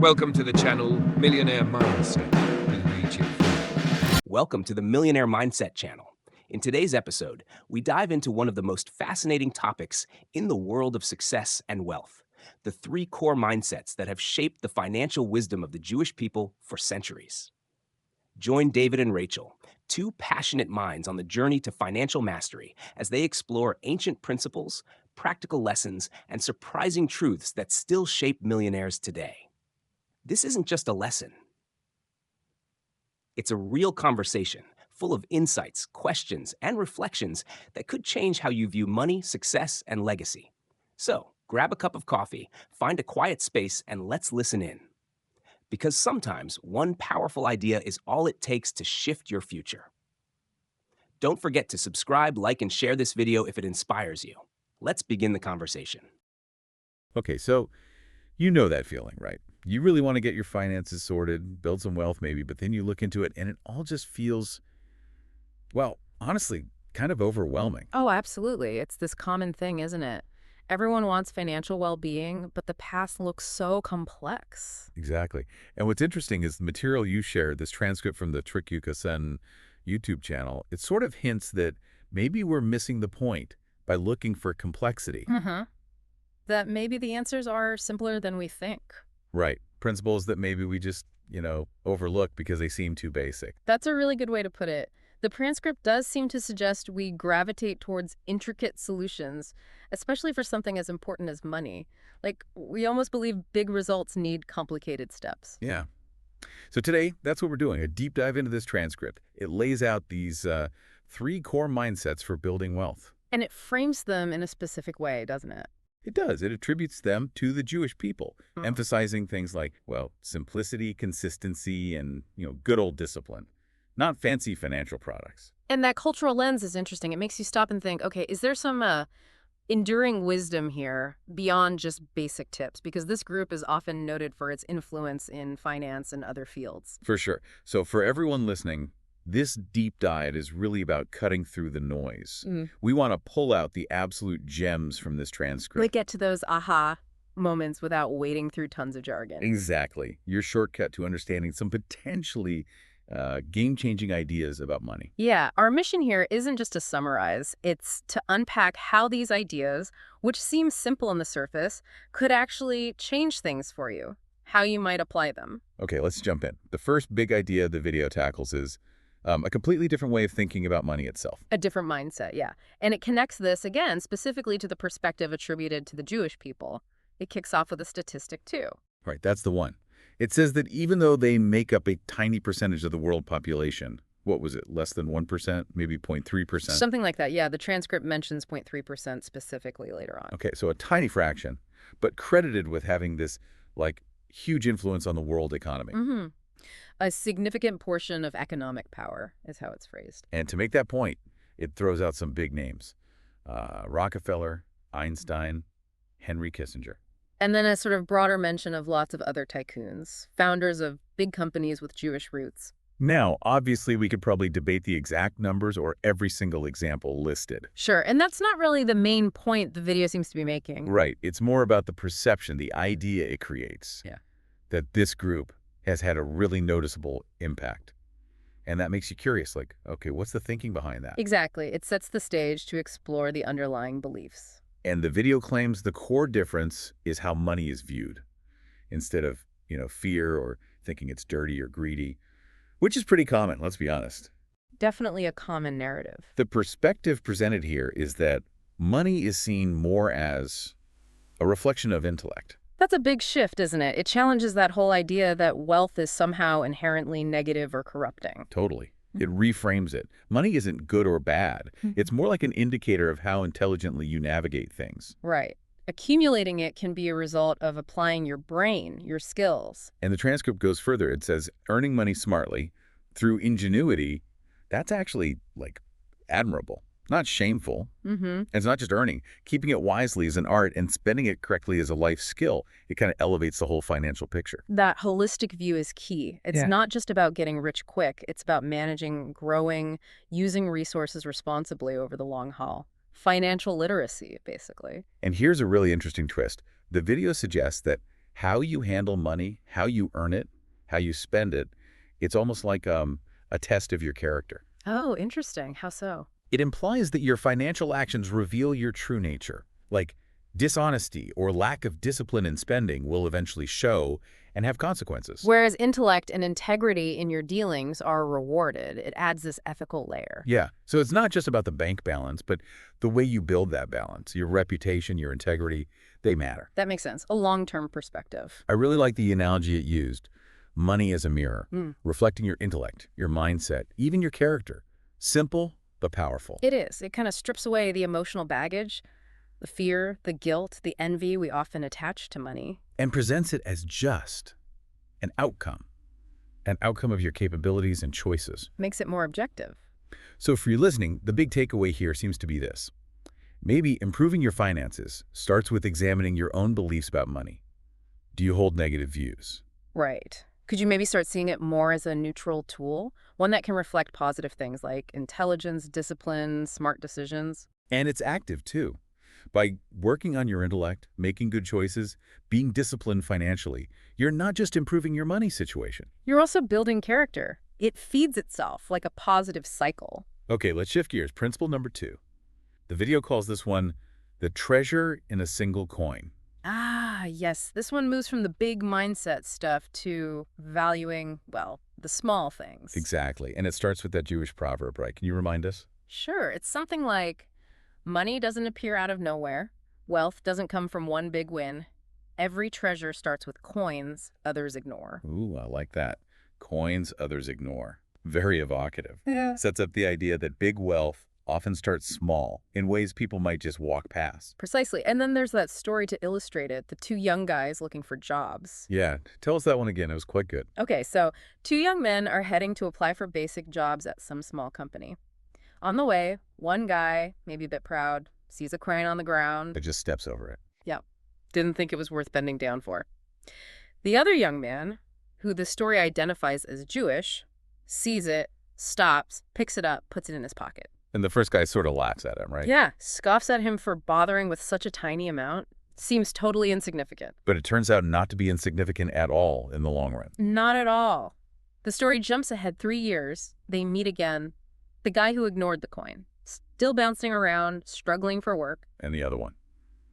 Welcome to the channel Millionaire Mindset with Rachel. Welcome to the Millionaire Mindset channel. In today's episode, we dive into one of the most fascinating topics in the world of success and wealth, the three core mindsets that have shaped the financial wisdom of the Jewish people for centuries. Join David and Rachel, two passionate minds on the journey to financial mastery, as they explore ancient principles, practical lessons, and surprising truths that still shape millionaires today. This isn't just a lesson. It's a real conversation full of insights, questions, and reflections that could change how you view money, success, and legacy. So, grab a cup of coffee, find a quiet space, and let's listen in. Because sometimes one powerful idea is all it takes to shift your future. Don't forget to subscribe, like, and share this video if it inspires you. Let's begin the conversation. Okay, so you know that feeling, right? You really want to get your finances sorted, build some wealth maybe, but then you look into it and it all just feels, well, honestly, kind of overwhelming. Oh, absolutely. It's this common thing, isn't it? Everyone wants financial well-being, but the path looks so complex. Exactly. And what's interesting is the material you shared, this transcript from the Trick Yuka-sen YouTube channel, it sort of hints that maybe we're missing the point by looking for complexity. That maybe the answers are simpler than we think. Right. Principles that maybe we just, overlook because they seem too basic. That's a really good way to put it. The transcript does seem to suggest we gravitate towards intricate solutions, especially for something as important as money. Like, we almost believe big results need complicated steps. Yeah. So today, that's what we're doing, a deep dive into this transcript. It lays out these three core mindsets for building wealth. And it frames them in a specific way, doesn't it? It does. It attributes them to the Jewish people, emphasizing things like, well, simplicity, consistency, and, good old discipline, not fancy financial products. And that cultural lens is interesting. It makes you stop and think, okay, is there some enduring wisdom here beyond just basic tips? Because this group is often noted for its influence in finance and other fields. For sure. So for everyone listening, this deep dive is really about cutting through the noise. We want to pull out the absolute gems from this transcript. We get to those aha moments without wading through tons of jargon. Exactly. Your shortcut to understanding some potentially game-changing ideas about money. Yeah, our mission here isn't just to summarize. It's to unpack how these ideas, which seem simple on the surface, could actually change things for you, how you might apply them. Okay, let's jump in. The first big idea the video tackles is a completely different way of thinking about money itself. A different mindset, yeah. And it connects this, again, specifically to the perspective attributed to the Jewish people. It kicks off with a statistic, too. Right, that's the one. It says that even though they make up a tiny percentage of the world population, what was it, less than 1%, maybe 0.3%? Something like that, yeah. The transcript mentions 0.3% specifically later on. Okay, so a tiny fraction, but credited with having this, huge influence on the world economy. A significant portion of economic power is how it's phrased. And to make that point, it throws out some big names. Rockefeller, Einstein, Henry Kissinger. And then a sort of broader mention of lots of other tycoons, founders of big companies with Jewish roots. Now, obviously, we could probably debate the exact numbers or every single example listed. Sure, and that's not really the main point the video seems to be making. Right. It's more about the perception, the idea it creates. Yeah. That this group has had a really noticeable impact. And that makes you curious, okay, what's the thinking behind that? Exactly. It sets the stage to explore the underlying beliefs. And the video claims the core difference is how money is viewed, instead of, fear or thinking it's dirty or greedy, which is pretty common, let's be honest. Definitely a common narrative. The perspective presented here is that money is seen more as a reflection of intellect. That's a big shift, isn't it? It challenges that whole idea that wealth is somehow inherently negative or corrupting. Totally. It reframes it. Money isn't good or bad. It's more like an indicator of how intelligently you navigate things. Right. Accumulating it can be a result of applying your brain, your skills. And the transcript goes further. It says earning money smartly through ingenuity, that's actually, admirable. Not shameful. And it's not just earning. Keeping it wisely is an art, and spending it correctly is a life skill. It kind of elevates the whole financial picture. That holistic view is key. It's not just about getting rich quick. It's about managing, growing, using resources responsibly over the long haul. Financial literacy, basically. And here's a really interesting twist. The video suggests that How you handle money, how you earn it, how you spend it, it's almost like a test of your character. Oh, interesting. How so? It implies that your financial actions reveal your true nature. Like dishonesty or lack of discipline in spending will eventually show and have consequences. Whereas intellect and integrity in your dealings are rewarded. It adds this ethical layer. Yeah, so it's not just about the bank balance, but the way you build that balance. Your reputation, your integrity, they matter. That makes sense. A long-term perspective. I really like the analogy it used. Money as a mirror, reflecting your intellect, your mindset, even your character. Simple, but powerful. It is. It kind of strips away the emotional baggage, the fear, the guilt, the envy we often attach to money. And presents it as just an outcome of your capabilities and choices. Makes it more objective. So for you listening, the big takeaway here seems to be this. Maybe improving your finances starts with examining your own beliefs about money. Do you hold negative views? Right. Could you maybe start seeing it more as a neutral tool? One that can reflect positive things like intelligence, discipline, smart decisions? And it's active too. By working on your intellect, making good choices, being disciplined financially, you're not just improving your money situation. You're also building character. It feeds itself like a positive cycle. Okay, let's shift gears. Principle number 2. The video calls this one the treasure in a single coin. Ah, yes. This one moves from the big mindset stuff to valuing, well, the small things. Exactly. And it starts with that Jewish proverb, right? Can you remind us? Sure. It's something like, money doesn't appear out of nowhere. Wealth doesn't come from one big win. Every treasure starts with coins others ignore. Ooh, I like that. Coins others ignore. Very evocative. Yeah. Sets up the idea that big wealth often starts small, in ways people might just walk past. Precisely. And then there's that story to illustrate it, the two young guys looking for jobs. Yeah, tell us that one again. It was quite good. Okay, so two young men are heading to apply for basic jobs at some small company. On the way, one guy, maybe a bit proud, sees a coin on the ground. It just steps over it. Yep. Didn't think it was worth bending down for. The other young man, who the story identifies as Jewish, sees it, stops, picks it up, puts it in his pocket. And the first guy sort of laughs at him, right? Yeah, scoffs at him for bothering with such a tiny amount. Seems totally insignificant. But it turns out not to be insignificant at all in the long run. Not at all. The story jumps ahead 3 years. They meet again. The guy who ignored the coin, still bouncing around, struggling for work. And the other one,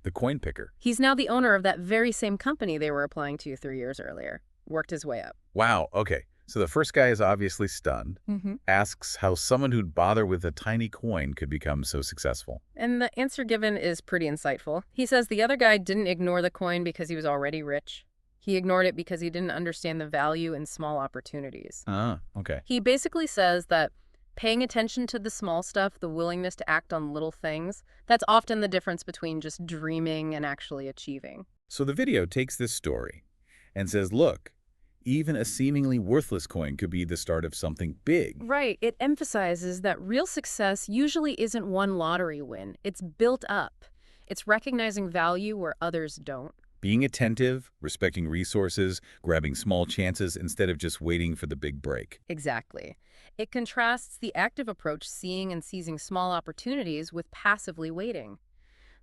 the coin picker. He's now the owner of that very same company they were applying to 3 years earlier. Worked his way up. Wow, okay. So the first guy is obviously stunned, asks how someone who'd bother with a tiny coin could become so successful. And the answer given is pretty insightful. He says the other guy didn't ignore the coin because he was already rich. He ignored it because he didn't understand the value in small opportunities. Ah, okay. He basically says that paying attention to the small stuff, the willingness to act on little things, that's often the difference between just dreaming and actually achieving. So the video takes this story and says, look, even a seemingly worthless coin could be the start of something big. Right. It emphasizes that real success usually isn't one lottery win. It's built up. It's recognizing value where others don't. Being attentive, respecting resources, grabbing small chances instead of just waiting for the big break. Exactly. It contrasts the active approach, seeing and seizing small opportunities, with passively waiting.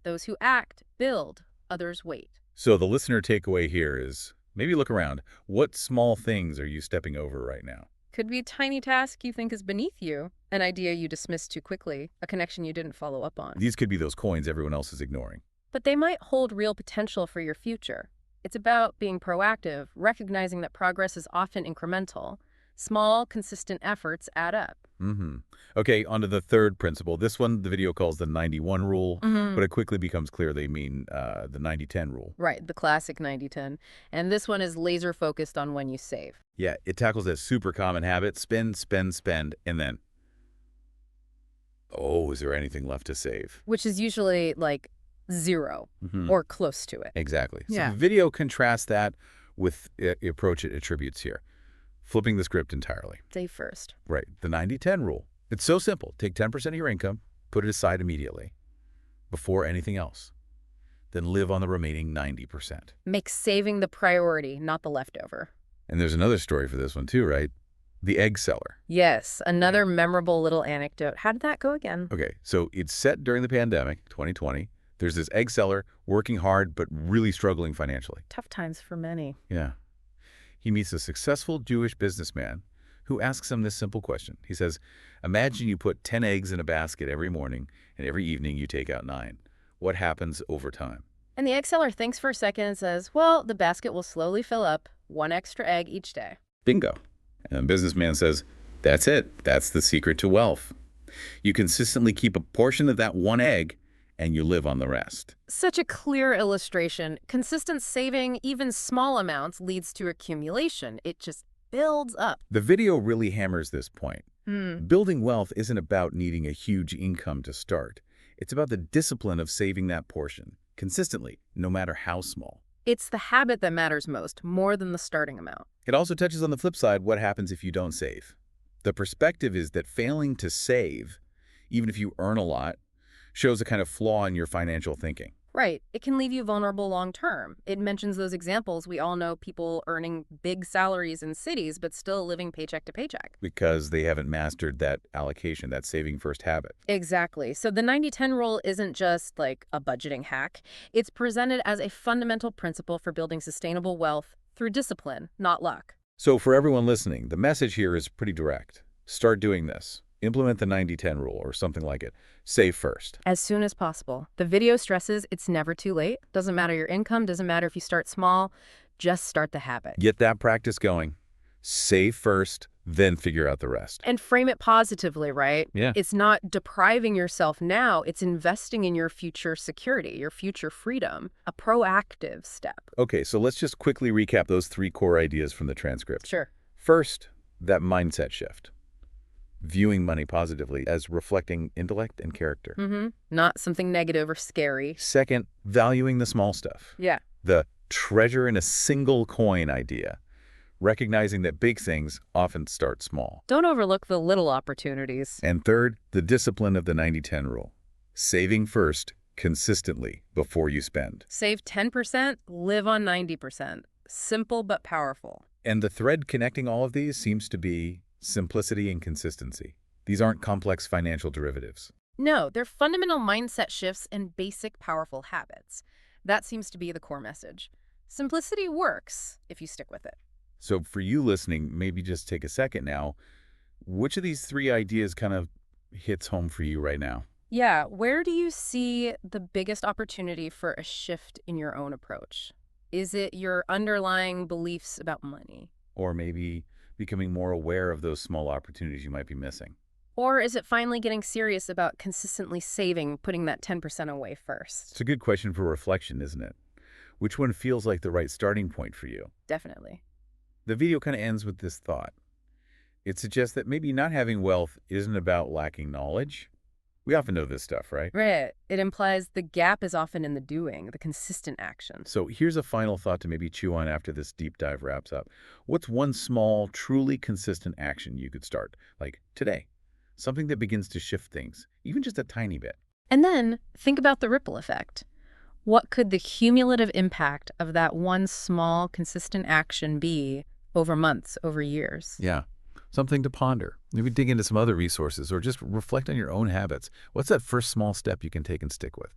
Those who act, build. Others wait. So the listener takeaway here is, maybe look around. What small things are you stepping over right now? Could be a tiny task you think is beneath you, an idea you dismissed too quickly, a connection you didn't follow up on. These could be those coins everyone else is ignoring. But they might hold real potential for your future. It's about being proactive, recognizing that progress is often incremental. Small, consistent efforts add up. Okay, on to the third principle. This one, the video calls the 91 rule, but it quickly becomes clear they mean the 90-10 rule. Right, the classic 90-10. And this one is laser focused on when you save. Yeah, it tackles that super common habit, spend, spend, spend, and then, oh, is there anything left to save? Which is usually like zero or close to it. Exactly. So Yeah. the video contrasts that with the approach it attributes here, flipping the script entirely. Save first. Right, the 90-10 rule. It's so simple. Take 10% of your income, put it aside immediately, before anything else. Then live on the remaining 90%. Make saving the priority, not the leftover. And there's another story for this one too, right? The egg seller. Yes, another memorable little anecdote. How did that go again? Okay, so it's set during the pandemic, 2020. There's this egg seller working hard but really struggling financially. Tough times for many. Yeah. He meets a successful Jewish businessman who asks him this simple question. He says, imagine you put 10 eggs in a basket every morning and every evening you take out 9. What happens over time? And the egg seller thinks for a second and says, well, the basket will slowly fill up, 1 extra egg each day. Bingo. And the businessman says, that's it. That's the secret to wealth. You consistently keep a portion of that 1 egg and you live on the rest. Such a clear illustration. Consistent saving, even small amounts, leads to accumulation. It just builds up. The video really hammers this point. Building wealth isn't about needing a huge income to start. It's about the discipline of saving that portion, consistently, no matter how small. It's the habit that matters most, more than the starting amount. It also touches on the flip side, what happens if you don't save. The perspective is that failing to save, even if you earn a lot, shows a kind of flaw in your financial thinking. Right. It can leave you vulnerable long term. It mentions those examples. We all know people earning big salaries in cities, but still living paycheck to paycheck. Because they haven't mastered that allocation, that saving first habit. Exactly. So the 90-10 rule isn't just like a budgeting hack. It's presented as a fundamental principle for building sustainable wealth through discipline, not luck. So for everyone listening, the message here is pretty direct. Start doing this. Implement the 90-10 rule or something like it. Save first. As soon as possible. The video stresses it's never too late. Doesn't matter your income, doesn't matter if you start small, just start the habit. Get that practice going. Save first, then figure out the rest. And frame it positively, right? Yeah. It's not depriving yourself now, it's investing in your future security, your future freedom, a proactive step. Okay, so let's just quickly recap those 3 core ideas from the transcript. Sure. First, that mindset shift. Viewing money positively as reflecting intellect and character. Not something negative or scary. Second, valuing the small stuff. Yeah. The treasure in a single coin idea. Recognizing that big things often start small. Don't overlook the little opportunities. And third, the discipline of the 90-10 rule. Saving first, consistently, before you spend. Save 10%, live on 90%. Simple but powerful. And the thread connecting all of these seems to be simplicity and consistency. These aren't complex financial derivatives. No, they're fundamental mindset shifts and basic powerful habits. That seems to be the core message. Simplicity works if you stick with it. So for you listening, maybe just take a second now. Which of these 3 ideas kind of hits home for you right now? Yeah, where do you see the biggest opportunity for a shift in your own approach? Is it your underlying beliefs about money? Or maybe becoming more aware of those small opportunities you might be missing? Or is it finally getting serious about consistently saving, putting that 10% away first? It's a good question for reflection, isn't it? Which one feels like the right starting point for you? Definitely. The video kind of ends with this thought. It suggests that maybe not having wealth isn't about lacking knowledge. We often know this stuff, right? Right. It implies the gap is often in the doing, the consistent action. So here's a final thought to maybe chew on after this deep dive wraps up. What's one small, truly consistent action you could start, like today? Something that begins to shift things, even just a tiny bit. And then think about the ripple effect. What could the cumulative impact of that one small, consistent action be over months, over years? Yeah, something to ponder. Maybe dig into some other resources or just reflect on your own habits. What's that first small step you can take and stick with?